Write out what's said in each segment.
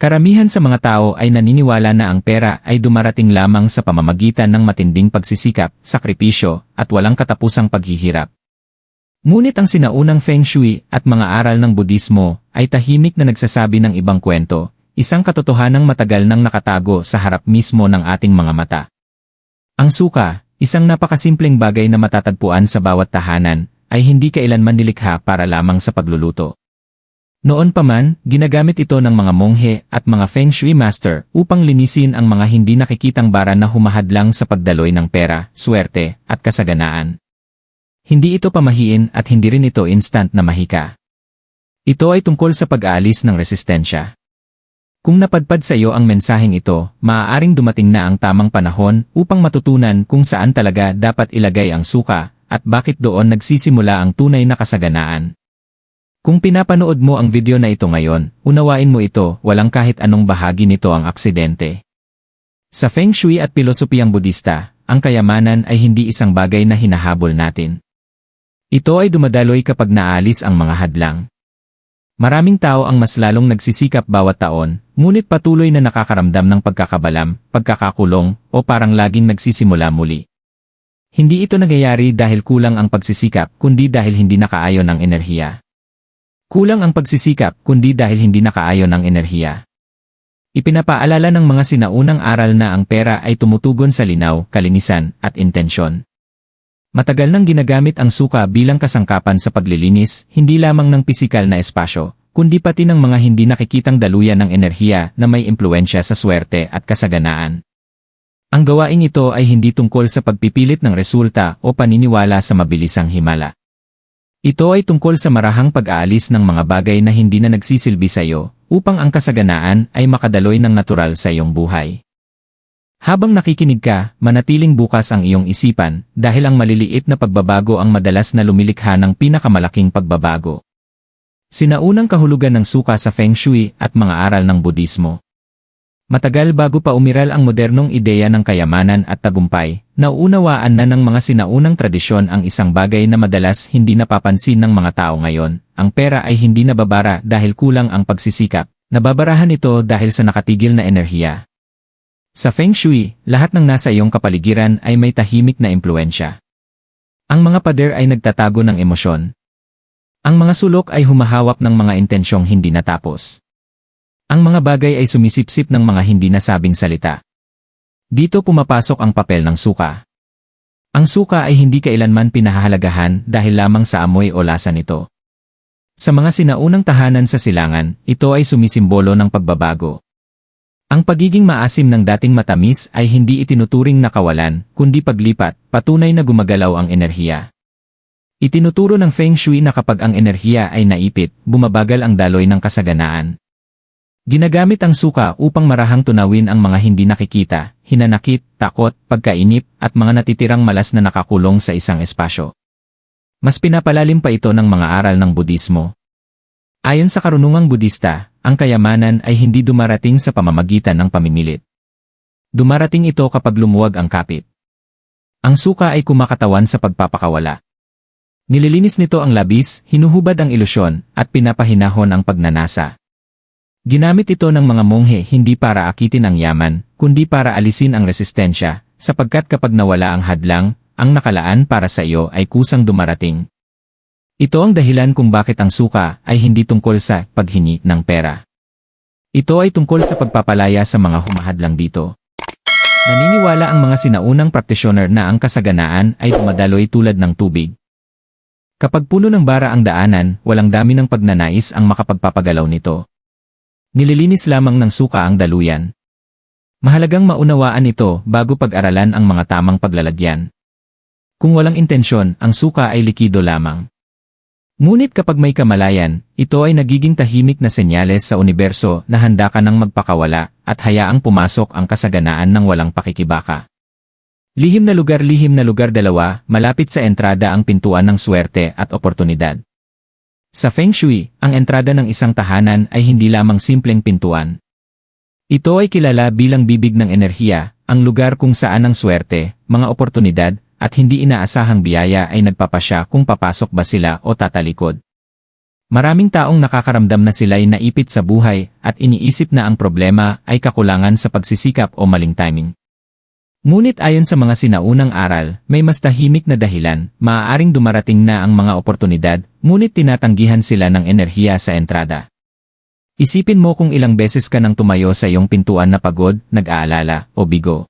Karamihan sa mga tao ay naniniwala na ang pera ay dumarating lamang sa pamamagitan ng matinding pagsisikap, sakripisyo, at walang katapusang paghihirap. Ngunit ang sinaunang Feng Shui at mga aral ng Budismo ay tahimik na nagsasabi ng ibang kwento, isang katotohanang matagal nang nakatago sa harap mismo ng ating mga mata. Ang suka, isang napakasimpleng bagay na matatagpuan sa bawat tahanan, ay hindi kailanman nilikha para lamang sa pagluluto. Noon pa man, ginagamit ito ng mga monghe at mga Feng Shui master upang linisin ang mga hindi nakikitang bara na humahadlang sa pagdaloy ng pera, swerte, at kasaganaan. Hindi ito pamahiin at hindi rin ito instant na mahika. Ito ay tungkol sa pag-aalis ng resistensya. Kung napadpad sa iyo ang mensaheng ito, maaaring dumating na ang tamang panahon upang matutunan kung saan talaga dapat ilagay ang suka at bakit doon nagsisimula ang tunay na kasaganaan. Kung pinapanood mo ang video na ito ngayon, unawain mo ito, walang kahit anong bahagi nito ang aksidente. Sa Feng Shui at pilosopiyang Budista, ang kayamanan ay hindi isang bagay na hinahabol natin. Ito ay dumadaloy kapag naalis ang mga hadlang. Maraming tao ang mas lalong nagsisikap bawat taon, ngunit patuloy na nakakaramdam ng pagkakabalam, pagkakakulong, o parang laging nagsisimula muli. Hindi ito nangyayari dahil kulang ang pagsisikap, kundi dahil hindi nakaayon ang enerhiya. Kulang ang pagsisikap, kundi dahil hindi nakaayon ang enerhiya. Ipinapaalala ng mga sinaunang aral na ang pera ay tumutugon sa linaw, kalinisan, at intensyon. Matagal nang ginagamit ang suka bilang kasangkapan sa paglilinis, hindi lamang ng pisikal na espasyo, kundi pati ng mga hindi nakikitang daluyan ng enerhiya na may impluensya sa swerte at kasaganaan. Ang gawaing ito ay hindi tungkol sa pagpipilit ng resulta o paniniwala sa mabilisang himala. Ito ay tungkol sa marahang pag-aalis ng mga bagay na hindi na nagsisilbi sa iyo, upang ang kasaganaan ay makadaloy ng natural sa iyong buhay. Habang nakikinig ka, manatiling bukas ang iyong isipan, dahil ang maliliit na pagbabago ang madalas na lumilikha ng pinakamalaking pagbabago. Sinaunang kahulugan ng suka sa Feng Shui at mga aral ng Budismo. Matagal bago pa umiral ang modernong ideya ng kayamanan at tagumpay, nauunawaan na ng mga sinaunang tradisyon ang isang bagay na madalas hindi napapansin ng mga tao ngayon, ang pera ay hindi nababara dahil kulang ang pagsisikap, nababarahan ito dahil sa nakatigil na enerhiya. Sa Feng Shui, lahat ng nasa iyong kapaligiran ay may tahimik na impluensya. Ang mga pader ay nagtatago ng emosyon. Ang mga sulok ay humahawak ng mga intensyong hindi natapos. Ang mga bagay ay sumisipsip ng mga hindi nasabing salita. Dito pumapasok ang papel ng suka. Ang suka ay hindi kailanman pinahahalagahan dahil lamang sa amoy o lasa nito. Sa mga sinaunang tahanan sa silangan, ito ay sumisimbolo ng pagbabago. Ang pagiging maasim ng dating matamis ay hindi itinuturing na kawalan, kundi paglipat, patunay na gumagalaw ang enerhiya. Itinuturo ng Feng Shui na kapag ang enerhiya ay naipit, bumabagal ang daloy ng kasaganaan. Ginagamit ang suka upang marahang tunawin ang mga hindi nakikita, hinanakit, takot, pagkainip, at mga natitirang malas na nakakulong sa isang espasyo. Mas pinapalalim pa ito ng mga aral ng Budismo. Ayon sa karunungang Budista, ang kayamanan ay hindi dumarating sa pamamagitan ng pamimilit. Dumarating ito kapag lumuwag ang kapit. Ang suka ay kumakatawan sa pagpapakawala. Nililinis nito ang labis, hinuhubad ang ilusyon, at pinapahinahon ang pagnanasa. Ginamit ito ng mga monghe hindi para akitin ang yaman, kundi para alisin ang resistensya, sapagkat kapag nawala ang hadlang, ang nakalaan para sa iyo ay kusang dumarating. Ito ang dahilan kung bakit ang suka ay hindi tungkol sa paghingi ng pera. Ito ay tungkol sa pagpapalaya sa mga humahadlang dito. Naniniwala ang mga sinaunang praktisyoner na ang kasaganaan ay dumadaloy tulad ng tubig. Kapag puno ng bara ang daanan, walang dami ng pagnanais ang makapagpapagalaw nito. Nililinis lamang ng suka ang daluyan. Mahalagang maunawaan ito bago pag-aralan ang mga tamang paglalagyan. Kung walang intensyon, ang suka ay likido lamang. Ngunit kapag may kamalayan, ito ay nagiging tahimik na senyales sa universo na handa ka ng magpakawala at hayaang pumasok ang kasaganaan ng walang pakikibaka. Lihim na lugar 2, malapit sa entrada ang pintuan ng swerte at oportunidad. Sa Feng Shui, ang entrada ng isang tahanan ay hindi lamang simpleng pintuan. Ito ay kilala bilang bibig ng enerhiya, ang lugar kung saan ang swerte, mga oportunidad, at hindi inaasahang biyaya ay nagpapasya kung papasok ba sila o tatalikod. Maraming taong nakakaramdam na sila'y naipit sa buhay at iniisip na ang problema ay kakulangan sa pagsisikap o maling timing. Ngunit ayon sa mga sinaunang aral, may mas tahimik na dahilan, maaaring dumarating na ang mga oportunidad, ngunit tinatanggihan sila ng enerhiya sa entrada. Isipin mo kung ilang beses ka nang tumayo sa iyong pintuan na pagod, nag-aalala, o bigo.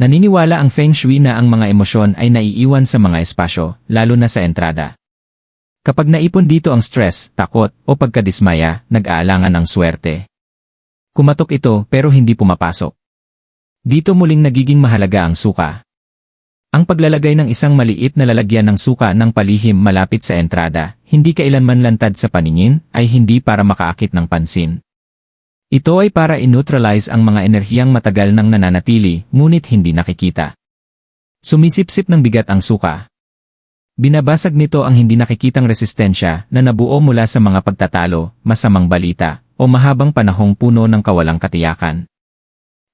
Naniniwala ang Feng Shui na ang mga emosyon ay naiiwan sa mga espasyo, lalo na sa entrada. Kapag naipon dito ang stress, takot, o pagkadismaya, nag-aalangan ng swerte. Kumatok ito pero hindi pumapasok. Dito muling nagiging mahalaga ang suka. Ang paglalagay ng isang maliit na lalagyan ng suka ng palihim malapit sa entrada, hindi kailanman lantad sa paningin, ay hindi para makaakit ng pansin. Ito ay para i-neutralize ang mga enerhiyang matagal nang nananatili, ngunit hindi nakikita. Sumisipsip ng bigat ang suka. Binabasag nito ang hindi nakikitang resistensya na nabuo mula sa mga pagtatalo, masamang balita, o mahabang panahong puno ng kawalang katiyakan.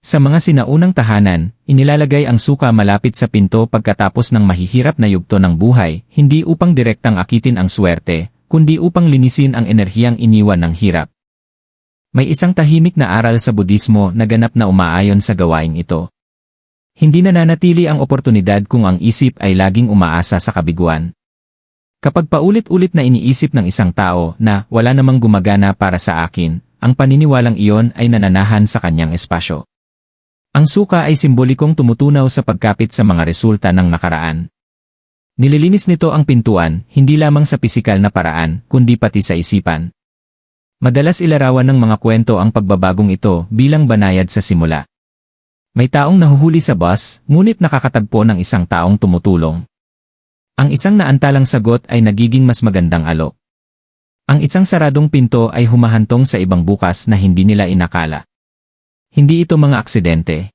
Sa mga sinaunang tahanan, inilalagay ang suka malapit sa pinto pagkatapos ng mahihirap na yugto ng buhay, hindi upang direktang akitin ang swerte, kundi upang linisin ang enerhiyang iniwan ng hirap. May isang tahimik na aral sa Budismo na ganap na umaayon sa gawaing ito. Hindi nananatili ang oportunidad kung ang isip ay laging umaasa sa kabiguan. Kapag paulit-ulit na iniisip ng isang tao na wala namang gumagana para sa akin, ang paniniwalang iyon ay nananahan sa kanyang espasyo. Ang suka ay simbolikong tumutunaw sa pagkapit sa mga resulta ng nakaraan. Nililinis nito ang pintuan, hindi lamang sa pisikal na paraan, kundi pati sa isipan. Madalas ilarawan ng mga kwento ang pagbabagong ito bilang banayad sa simula. May taong nahuhuli sa bus, ngunit nakakatagpo ng isang taong tumutulong. Ang isang naantalang sagot ay nagiging mas magandang alok. Ang isang saradong pinto ay humahantong sa ibang bukas na hindi nila inakala. Hindi ito mga aksidente.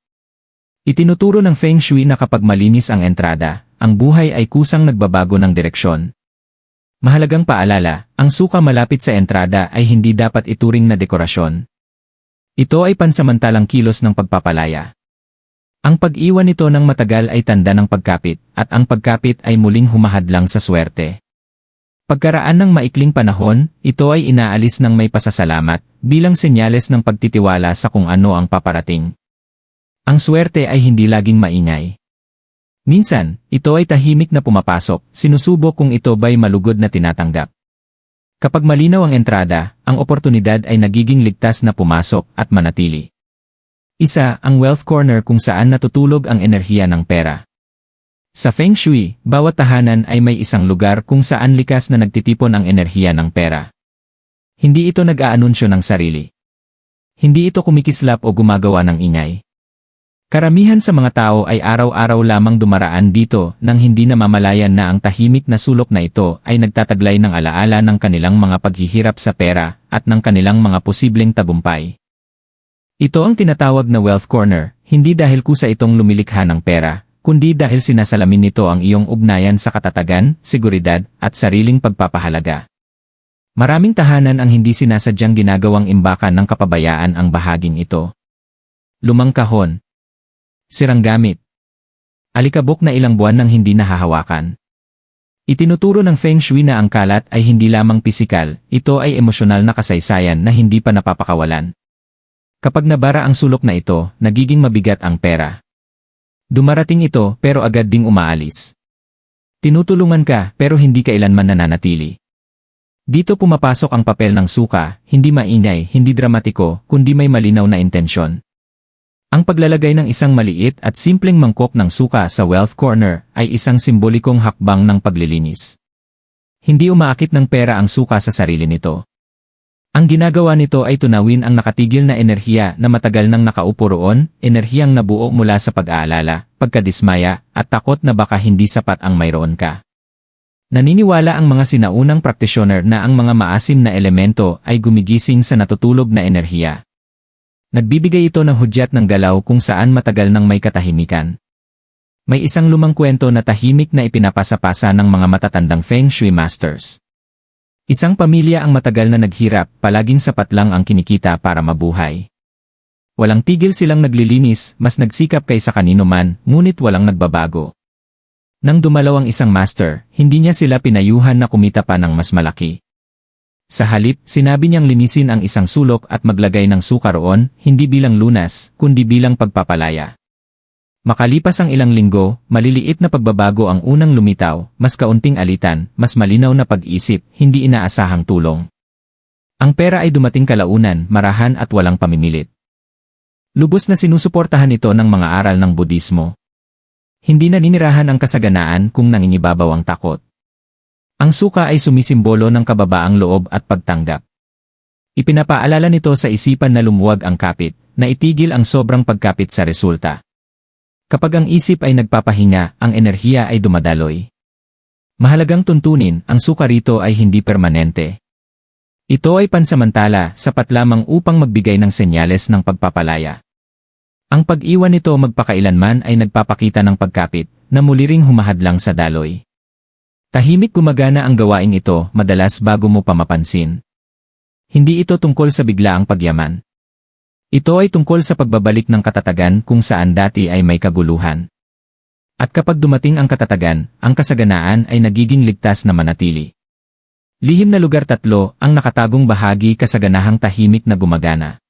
Itinuturo ng Feng Shui na kapag malinis ang entrada, ang buhay ay kusang nagbabago ng direksyon. Mahalagang paalala, ang suka malapit sa entrada ay hindi dapat ituring na dekorasyon. Ito ay pansamantalang kilos ng pagpapalaya. Ang pag-iwan nito ng matagal ay tanda ng pagkapit, at ang pagkapit ay muling humahadlang sa swerte. Pagkaraan ng maikling panahon, ito ay inaalis ng may pasasalamat, bilang senyales ng pagtitiwala sa kung ano ang paparating. Ang swerte ay hindi laging maingay. Minsan, ito ay tahimik na pumapasok, sinusubok kung ito ba'y malugod na tinatanggap. Kapag malinaw ang entrada, ang oportunidad ay nagiging ligtas na pumasok at manatili. Isa, ang wealth corner kung saan natutulog ang enerhiya ng pera. Sa Feng Shui, bawat tahanan ay may isang lugar kung saan likas na nagtitipon ang enerhiya ng pera. Hindi ito nag-aanunsyo ng sarili. Hindi ito kumikislap o gumagawa ng ingay. Karamihan sa mga tao ay araw-araw lamang dumaraan dito nang hindi namamalayan na ang tahimik na sulok na ito ay nagtataglay ng alaala ng kanilang mga paghihirap sa pera at ng kanilang mga posibleng tagumpay. Ito ang tinatawag na wealth corner, hindi dahil kusa itong lumilikha ng pera, kundi dahil sinasalamin nito ang iyong ugnayan sa katatagan, seguridad, at sariling pagpapahalaga. Maraming tahanan ang hindi sinasadyang ginagawang imbakan ng kapabayaan ang bahaging ito. Lumang kahon. Sirang gamit. Alikabok na ilang buwan nang hindi nahahawakan. Itinuturo ng Feng Shui na ang kalat ay hindi lamang pisikal, ito ay emosyonal na kasaysayan na hindi pa napapakawalan. Kapag nabara ang sulok na ito, nagiging mabigat ang pera. Dumarating ito pero agad ding umaalis. Tinutulungan ka pero hindi kailanman nananatili. Dito pumapasok ang papel ng suka, hindi maingay, hindi dramatiko, kundi may malinaw na intensyon. Ang paglalagay ng isang maliit at simpleng mangkok ng suka sa wealth corner ay isang simbolikong hakbang ng paglilinis. Hindi umaakit ng pera ang suka sa sarili nito. Ang ginagawa nito ay tunawin ang nakatigil na enerhiya na matagal nang nakaupo roon, enerhiyang nabuo mula sa pag-aalala, pagkadismaya, at takot na baka hindi sapat ang mayroon ka. Naniniwala ang mga sinaunang praktisyoner na ang mga maasim na elemento ay gumigising sa natutulog na enerhiya. Nagbibigay ito ng hudyat ng galaw kung saan matagal nang may katahimikan. May isang lumang kwento na tahimik na ipinapasa-pasa ng mga matatandang Feng Shui masters. Isang pamilya ang matagal na naghirap, palaging sapat lang ang kinikita para mabuhay. Walang tigil silang naglilinis, mas nagsikap kaysa kanino man, ngunit walang nagbabago. Nang dumalaw ang isang master, hindi niya sila pinayuhan na kumita pa ng mas malaki. Sa halip, sinabi niyang linisin ang isang sulok at maglagay ng suka roon, hindi bilang lunas, kundi bilang pagpapalaya. Makalipas ang ilang linggo, maliliit na pagbabago ang unang lumitaw, mas kaunting alitan, mas malinaw na pag-isip, hindi inaasahang tulong. Ang pera ay dumating kalaunan, marahan at walang pamimilit. Lubos na sinusuportahan ito ng mga aral ng Budismo. Hindi naninirahan ang kasaganaan kung nangingibabaw ang takot. Ang suka ay sumisimbolo ng kababaang loob at pagtanggap. Ipinapaalala nito sa isipan na lumuwag ang kapit, na itigil ang sobrang pagkapit sa resulta. Kapag ang isip ay nagpapahinga, ang enerhiya ay dumadaloy. Mahalagang tuntunin, ang suka rito ay hindi permanente. Ito ay pansamantala, sapat lamang upang magbigay ng senyales ng pagpapalaya. Ang pag-iwan nito magpakailanman ay nagpapakita ng pagkapit, na muli ring humahadlang sa daloy. Tahimik gumagana ang gawaing ito, madalas bago mo pa mapansin. Hindi ito tungkol sa biglaang pagyaman. Ito ay tungkol sa pagbabalik ng katatagan kung saan dati ay may kaguluhan. At kapag dumating ang katatagan, ang kasaganaan ay nagiging ligtas na manatili. Lihim na lugar 3, ang nakatagong bahagi kasaganahang tahimik na gumagana.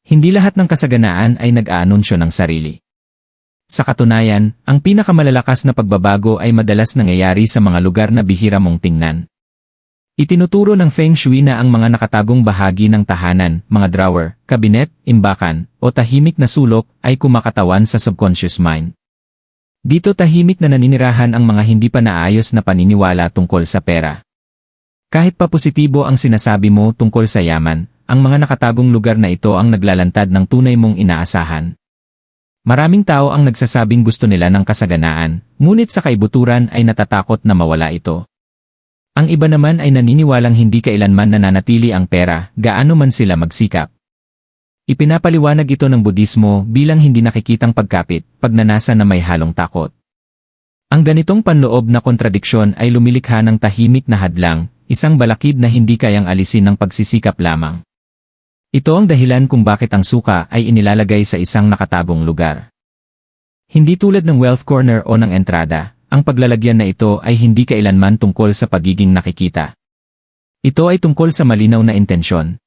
Hindi lahat ng kasaganaan ay nag-aanunsyo ng sarili. Sa katunayan, ang pinakamalalakas na pagbabago ay madalas nangyayari sa mga lugar na bihira mong tingnan. Itinuturo ng Feng Shui na ang mga nakatagong bahagi ng tahanan, mga drawer, kabinet, imbakan, o tahimik na sulok ay kumakatawan sa subconscious mind. Dito tahimik na naninirahan ang mga hindi pa naayos na paniniwala tungkol sa pera. Kahit pa positibo ang sinasabi mo tungkol sa yaman, ang mga nakatagong lugar na ito ang naglalantad ng tunay mong inaasahan. Maraming tao ang nagsasabing gusto nila ng kasaganaan, ngunit sa kaibuturan ay natatakot na mawala ito. Ang iba naman ay naniniwalang hindi kailanman nananatili ang pera, gaano man sila magsikap. Ipinapaliwanag ito ng Budismo bilang hindi nakikitang pagkapit, pagnanasa na may halong takot. Ang ganitong panloob na kontradiksyon ay lumilikha ng tahimik na hadlang, isang balakid na hindi kayang alisin ng pagsisikap lamang. Ito ang dahilan kung bakit ang suka ay inilalagay sa isang nakatagong lugar. Hindi tulad ng wealth corner o ng entrada, ang paglalagyan na ito ay hindi kailanman tungkol sa pagiging nakikita. Ito ay tungkol sa malinaw na intensyon.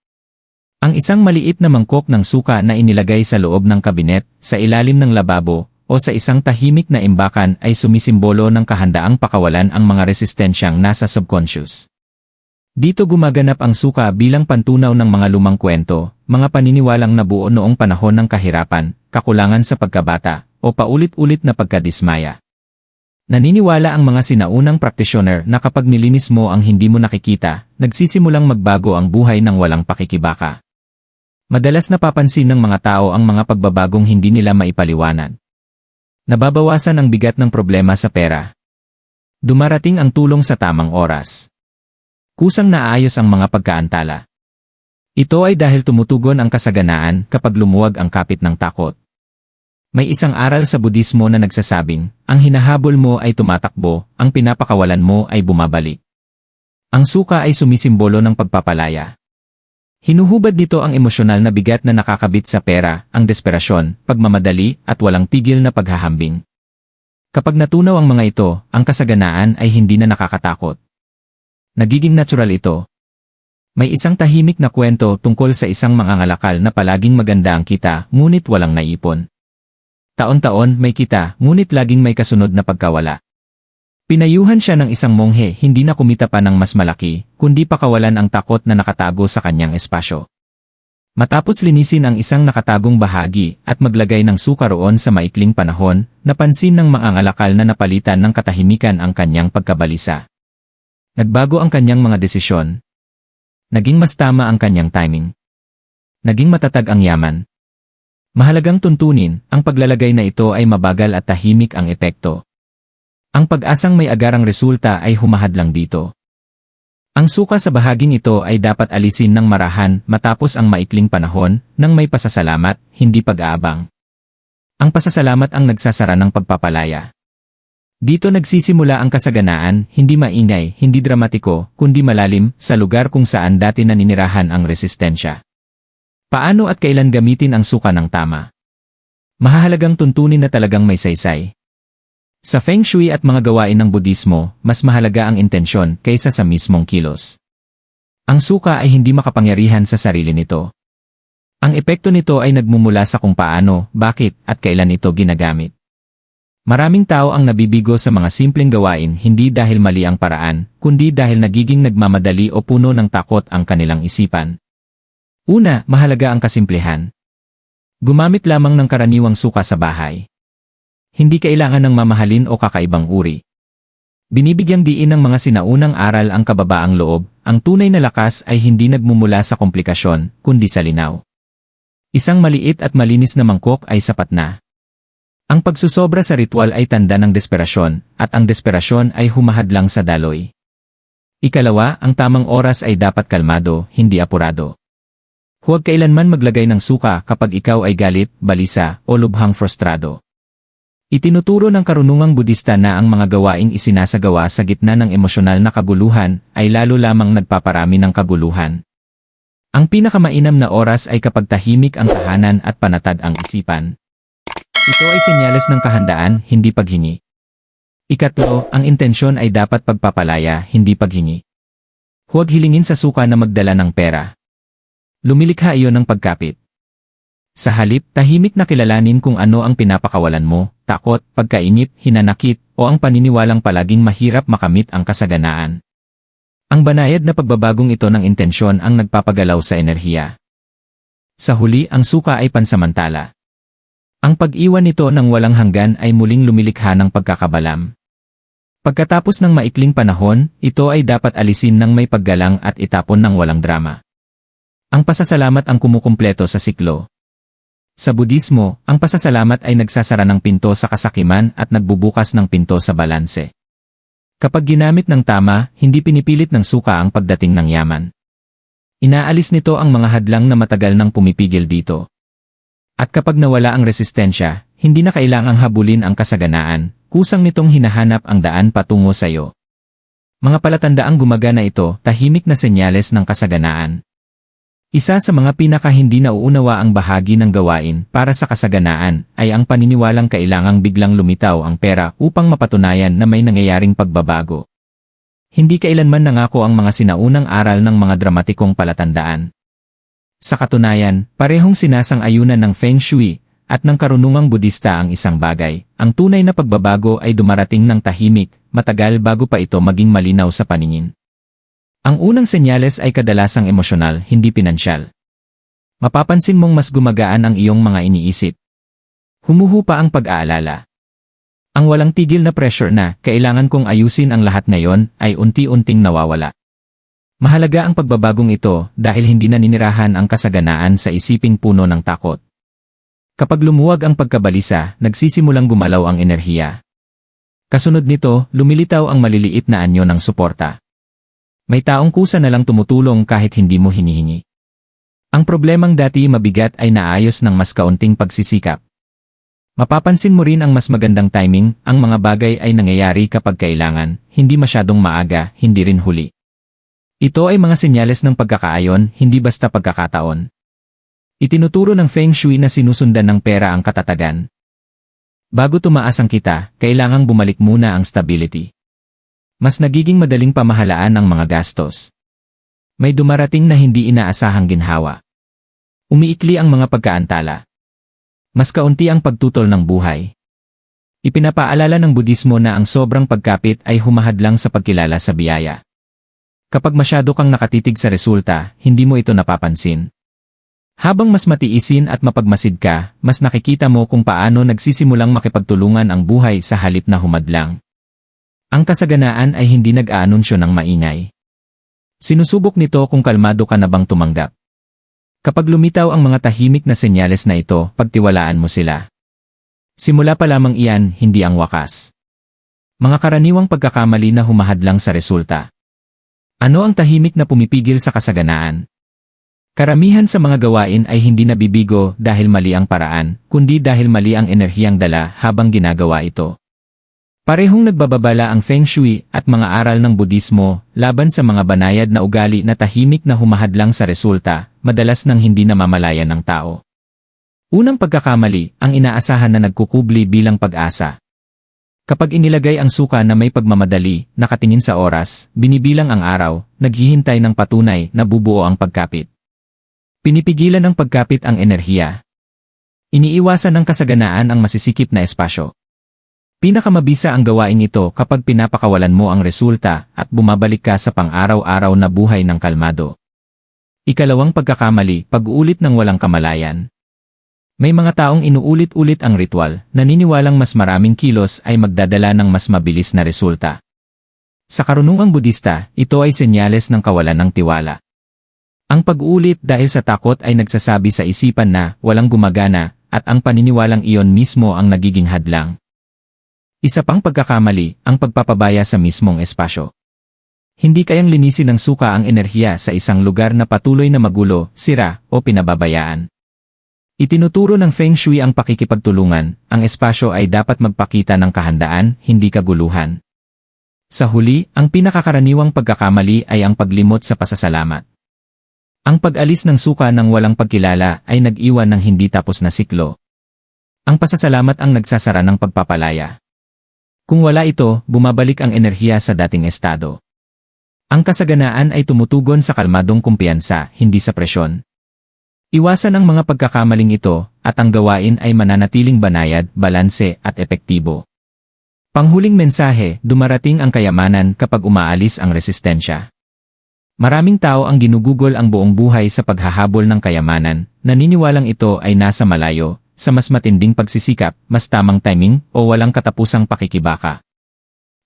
Ang isang maliit na mangkok ng suka na inilagay sa loob ng kabinet, sa ilalim ng lababo, o sa isang tahimik na imbakan ay sumisimbolo ng kahandaang pakawalan ang mga resistensyang nasa subconscious. Dito gumaganap ang suka bilang pantunaw ng mga lumang kwento, mga paniniwalang nabuo noong panahon ng kahirapan, kakulangan sa pagkabata, o paulit-ulit na pagkadismaya. Naniniwala ang mga sinaunang practitioner na kapag nilinis mo ang hindi mo nakikita, nagsisimulang magbago ang buhay ng walang pakikibaka. Madalas napapansin ng mga tao ang mga pagbabagong hindi nila maipaliwanag. Nababawasan ang bigat ng problema sa pera. Dumarating ang tulong sa tamang oras. Kusang naayos ang mga pagkaantala. Ito ay dahil tumutugon ang kasaganaan kapag lumuwag ang kapit ng takot. May isang aral sa Budismo na nagsasabing, ang hinahabol mo ay tumatakbo, ang pinapakawalan mo ay bumabalik. Ang suka ay sumisimbolo ng pagpapalaya. Hinuhubad dito ang emosyonal na bigat na nakakabit sa pera, ang desperasyon, pagmamadali, at walang tigil na paghahambing. Kapag natunaw ang mga ito, ang kasaganaan ay hindi na nakakatakot. Nagiging natural ito. May isang tahimik na kwento tungkol sa isang mangangalakal na palaging maganda ang kita, ngunit walang naipon. Taon-taon may kita, ngunit laging may kasunod na pagkawala. Pinayuhan siya ng isang monghe, hindi na kumita pa ng mas malaki, kundi pakawalan ang takot na nakatago sa kanyang espasyo. Matapos linisin ang isang nakatagong bahagi at maglagay ng suka roon sa maikling panahon, napansin ng mangangalakal na napalitan ng katahimikan ang kanyang pagkabalisa. Nagbago ang kanyang mga desisyon. Naging mas tama ang kanyang timing. Naging matatag ang yaman. Mahalagang tuntunin, ang paglalagay na ito ay mabagal at tahimik ang epekto. Ang pag-asang may agarang resulta ay humahadlang dito. Ang suka sa bahaging ito ay dapat alisin ng marahan matapos ang maikling panahon, nang may pasasalamat, hindi pag-aabang. Ang pasasalamat ang nagsasara ng pagpapalaya. Dito nagsisimula ang kasaganaan, hindi maingay, hindi dramatiko, kundi malalim, sa lugar kung saan dati naninirahan ang resistensya. Paano at kailan gamitin ang suka ng tama? Mahahalagang tuntunin na talagang may saysay. Sa Feng Shui at mga gawain ng Budismo, mas mahalaga ang intensyon kaysa sa mismong kilos. Ang suka ay hindi makapangyarihan sa sarili nito. Ang epekto nito ay nagmumula sa kung paano, bakit, at kailan ito ginagamit. Maraming tao ang nabibigo sa mga simpleng gawain hindi dahil mali ang paraan, kundi dahil nagiging nagmamadali o puno ng takot ang kanilang isipan. Una, mahalaga ang kasimplihan. Gumamit lamang ng karaniwang suka sa bahay. Hindi kailangan ng mamahalin o kakaibang uri. Binibigyang diin ng mga sinaunang aral ang kababaang loob, ang tunay na lakas ay hindi nagmumula sa komplikasyon, kundi sa linaw. Isang maliit at malinis na mangkok ay sapat na. Ang pagsusobra sa ritual ay tanda ng desperasyon, at ang desperasyon ay humahadlang sa daloy. Ikalawa, ang tamang oras ay dapat kalmado, hindi apurado. Huwag kailanman maglagay ng suka kapag ikaw ay galit, balisa, o lubhang frustrado. Itinuturo ng karunungang Budista na ang mga gawaing isinasagawa sa gitna ng emosyonal na kaguluhan ay lalo lamang nagpaparami ng kaguluhan. Ang pinakamainam na oras ay kapag tahimik ang tahanan at panatag ang isipan. Ito ay senyales ng kahandaan, hindi paghingi. Ikatlo, ang intensyon ay dapat pagpapalaya, hindi paghingi. Huwag hilingin sa suka na magdala ng pera. Lumilikha iyon ng pagkapit. Sa halip, tahimik na kilalanin kung ano ang pinapakawalan mo, takot, pagkainip, hinanakit, o ang paniniwalang palaging mahirap makamit ang kasaganaan. Ang banayad na pagbabagong ito ng intensyon ang nagpapagalaw sa enerhiya. Sa huli, ang suka ay pansamantala. Ang pag-iwan nito ng walang hanggan ay muling lumilikha ng pagkakabalam. Pagkatapos ng maikling panahon, ito ay dapat alisin ng may paggalang at itapon ng walang drama. Ang pasasalamat ang kumukumpleto sa siklo. Sa Budismo, ang pasasalamat ay nagsasara ng pinto sa kasakiman at nagbubukas ng pinto sa balanse. Kapag ginamit ng tama, hindi pinipilit ng suka ang pagdating ng yaman. Inaalis nito ang mga hadlang na matagal nang pumipigil dito. At kapag nawala ang resistensya, hindi na kailangang habulin ang kasaganaan, kusang nitong hinahanap ang daan patungo sa iyo. Mga palatandaang gumagana ito, tahimik na senyales ng kasaganaan. Isa sa mga pinaka-hindi nauunawa ang bahagi ng gawain para sa kasaganaan ay ang paniniwalang kailangang biglang lumitaw ang pera upang mapatunayan na may nangyayaring pagbabago. Hindi kailanman nangako ang mga sinaunang aral ng mga dramatikong palatandaan. Sa katunayan, parehong sinasang-ayunan ng Feng Shui at ng karunungang Budista ang isang bagay. Ang tunay na pagbabago ay dumarating ng tahimik, matagal bago pa ito maging malinaw sa paningin. Ang unang senyales ay kadalasang emosyonal, hindi pinansyal. Mapapansin mong mas gumagaan ang iyong mga iniisip. Humuhupa ang pag-aalala. Ang walang tigil na pressure na kailangan kong ayusin ang lahat ngayon ay unti-unting nawawala. Mahalaga ang pagbabagong ito dahil hindi naninirahan ang kasaganaan sa isiping puno ng takot. Kapag lumuwag ang pagkabalisa, nagsisimulang gumalaw ang enerhiya. Kasunod nito, lumilitaw ang maliliit na anyo ng suporta. May taong kusa na lang tumutulong kahit hindi mo hinihingi. Ang problemang dati mabigat ay naayos ng mas kaunting pagsisikap. Mapapansin mo rin ang mas magandang timing, ang mga bagay ay nangyayari kapag kailangan, hindi masyadong maaga, hindi rin huli. Ito ay mga senyales ng pagkakaayon, hindi basta pagkakataon. Itinuturo ng Feng Shui na sinusundan ng pera ang katatagan. Bago tumaas ang kita, kailangang bumalik muna ang stability. Mas nagiging madaling pamahalaan ang mga gastos. May dumarating na hindi inaasahang ginhawa. Umiikli ang mga pagkaantala. Mas kaunti ang pagtutol ng buhay. Ipinapaalala ng Budismo na ang sobrang pagkapit ay humahadlang sa pagkilala sa biyaya. Kapag masyado kang nakatitig sa resulta, hindi mo ito napapansin. Habang mas matiisin at mapagmasid ka, mas nakikita mo kung paano nagsisimulang makipagtulungan ang buhay sa halip na humadlang. Ang kasaganaan ay hindi nag-aanunsyo ng maingay. Sinusubok nito kung kalmado ka na bang tumanggap. Kapag lumitaw ang mga tahimik na senyales na ito, pagtiwalaan mo sila. Simula pa lamang iyan, hindi ang wakas. Mga karaniwang pagkakamali na humahadlang sa resulta. Ano ang tahimik na pumipigil sa kasaganaan? Karamihan sa mga gawain ay hindi nabibigo dahil mali ang paraan, kundi dahil mali ang enerhiyang dala habang ginagawa ito. Parehong nagbababala ang Feng Shui at mga aral ng Budismo laban sa mga banayad na ugali na tahimik na humahadlang sa resulta, madalas nang hindi namamalayan ng tao. Unang pagkakamali, ang inaasahan na nagkukubli bilang pag-asa. Kapag inilagay ang suka na may pagmamadali, nakatingin sa oras, binibilang ang araw, naghihintay ng patunay na bubuo ang pagkapit. Pinipigilan ng pagkapit ang enerhiya. Iniiwasan ng kasaganaan ang masisikip na espasyo. Pinakamabisa ang gawain ito kapag pinapakawalan mo ang resulta at bumabalik ka sa pang-araw-araw na buhay ng kalmado. Ikalawang pagkakamali, pag-uulit ng walang kamalayan. May mga taong inuulit-ulit ang ritual, naniniwalang mas maraming kilos ay magdadala ng mas mabilis na resulta. Sa karunungang Budista, ito ay senyales ng kawalan ng tiwala. Ang pag-uulit dahil sa takot ay nagsasabi sa isipan na walang gumagana at ang paniniwalang iyon mismo ang nagiging hadlang. Isa pang pagkakamali, ang pagpapabaya sa mismong espasyo. Hindi kayang linisin ng suka ang enerhiya sa isang lugar na patuloy na magulo, sira, o pinababayaan. Itinuturo ng Feng Shui ang pakikipagtulungan, ang espasyo ay dapat magpakita ng kahandaan, hindi kaguluhan. Sa huli, ang pinakakaraniwang pagkakamali ay ang paglimot sa pasasalamat. Ang pag-alis ng suka ng walang pagkilala ay nag-iwan ng hindi tapos na siklo. Ang pasasalamat ang nagsasara ng pagpapalaya. Kung wala ito, bumabalik ang enerhiya sa dating estado. Ang kasaganaan ay tumutugon sa kalmadong kumpiyansa, hindi sa presyon. Iwasan ang mga pagkakamaling ito, at ang gawain ay mananatiling banayad, balanse, at epektibo. Panghuling mensahe, dumarating ang kayamanan kapag umaalis ang resistensya. Maraming tao ang ginugugol ang buong buhay sa paghahabol ng kayamanan, naniniwalang ito ay nasa malayo, sa mas matinding pagsisikap, mas tamang timing, o walang katapusang pakikibaka.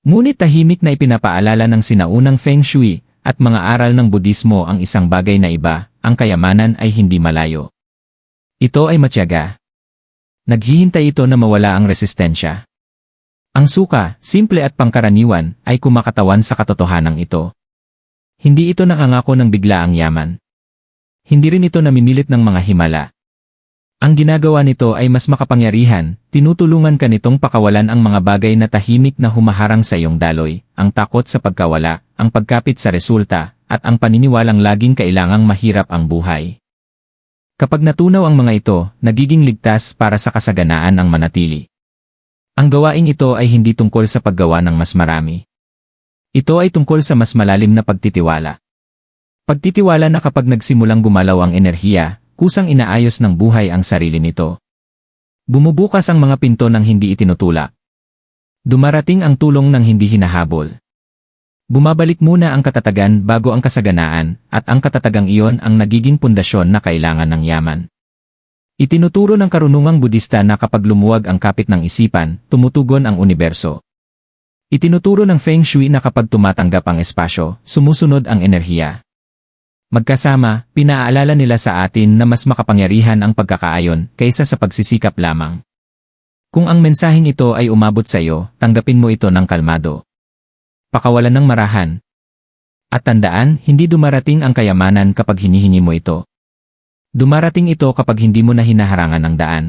Ngunit tahimik na ipinapaalala ng sinaunang Feng Shui, at mga aral ng Budismo ang isang bagay na iba, ang kayamanan ay hindi malayo. Ito ay matyaga. Naghihintay ito na mawala ang resistensya. Ang suka, simple at pangkaraniwan, ay kumakatawan sa katotohanan ito. Hindi ito nakangako ng biglaang yaman. Hindi rin ito namimilit ng mga himala. Ang ginagawa nito ay mas makapangyarihan, tinutulungan ka nitong pakawalan ang mga bagay na tahimik na humaharang sa iyong daloy, ang takot sa pagkawala, ang pagkapit sa resulta, at ang paniniwalang laging kailangang mahirap ang buhay. Kapag natunaw ang mga ito, nagiging ligtas para sa kasaganaan ang manatili. Ang gawaing ito ay hindi tungkol sa paggawa ng mas marami. Ito ay tungkol sa mas malalim na pagtitiwala. Pagtitiwala na kapag nagsimulang gumalaw ang enerhiya, kusang inaayos ng buhay ang sarili nito. Bumubukas ang mga pinto ng hindi itinutulak. Dumarating ang tulong ng hindi hinahabol. Bumabalik muna ang katatagan bago ang kasaganaan, at ang katatagang iyon ang nagiging pundasyon na kailangan ng yaman. Itinuturo ng karunungang Budista na kapag lumuwag ang kapit ng isipan, tumutugon ang universo. Itinuturo ng Feng Shui na kapag tumatanggap ang espasyo, sumusunod ang enerhiya. Magkasama, pinaalala nila sa atin na mas makapangyarihan ang pagkakaayon kaysa sa pagsisikap lamang. Kung ang mensaheng ito ay umabot sa iyo, tanggapin mo ito ng kalmado. Pakawalan ng marahan. At tandaan, hindi dumarating ang kayamanan kapag hinihingi mo ito. Dumarating ito kapag hindi mo na hinaharangan ang daan.